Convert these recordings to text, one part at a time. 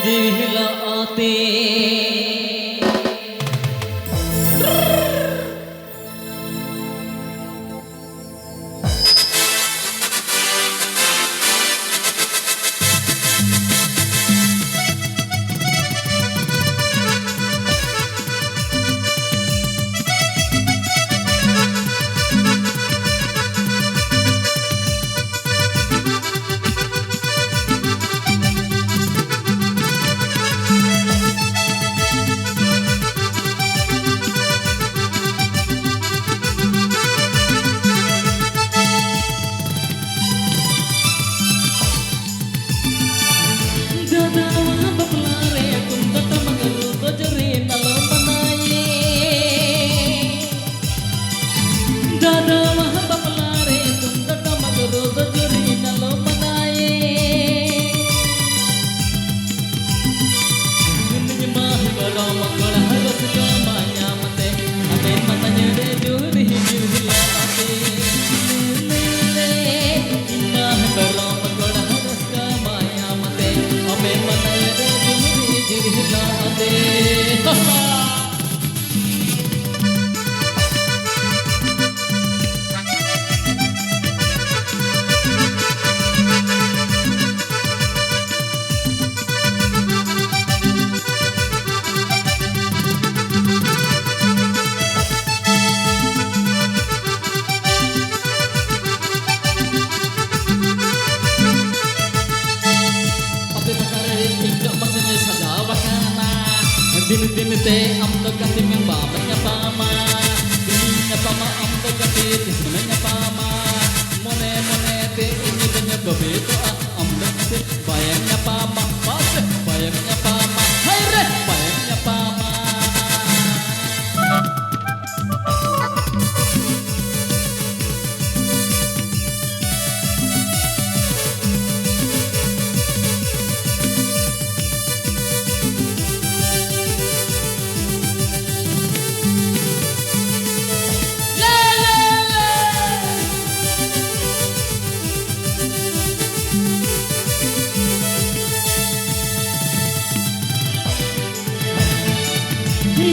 Dihilaate दिन दिन ते am to kati men ba nya pama din nya pama am to kati tis men nya pama mone mone te ini nya babe to am to kati bayang nya pama pas bayang nya pama hai re bayang nya pama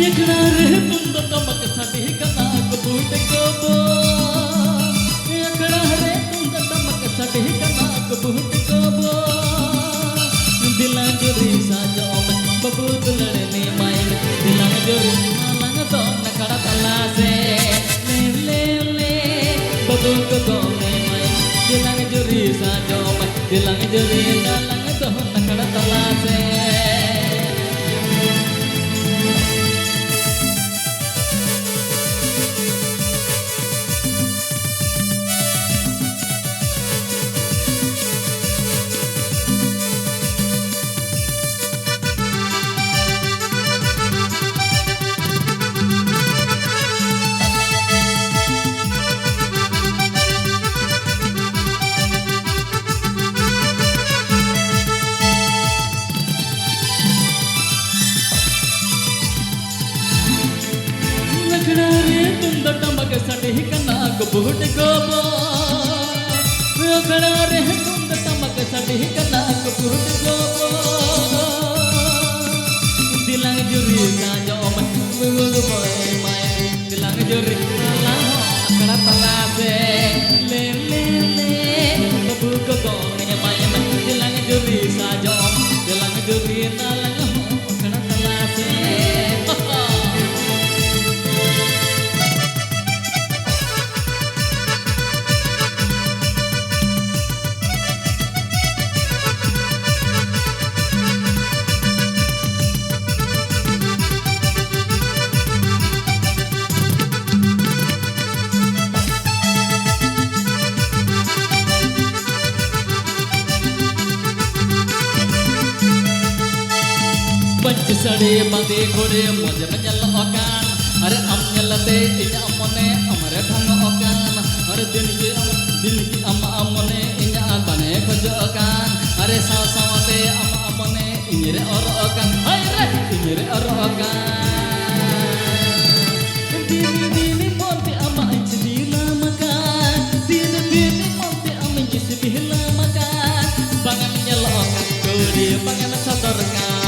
Yaknare tunda tamak sadi kana kabut kobo Yaknare tunda tamak sadi kana kabut kobo Dilang juri saja om babut ladne main dilang juri malang to nakara talase le le babut ko ne main dilang juri saja om dilang juri dalang to nakara talase tunda tamak sadi kana kabut kobo Yaknare tunda tamak sadi kana kabut kobo Dilang juri saja om boy main dilang juri alah akara talase le le le babu ko nya main dilang juri saja om dilang juri nalang akara talase Panci sade bade kore moja menyal okan are am nyalate inya amone amare thang okan are din ki am amone inya bane khojo okan are saw sawate am amone inyre or okan hai re inyre or okan din din monte ama injila makan din din monte am injila makan bangan nyal okan kore bangan sadarkan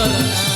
ᱵᱟᱨᱠᱟᱱ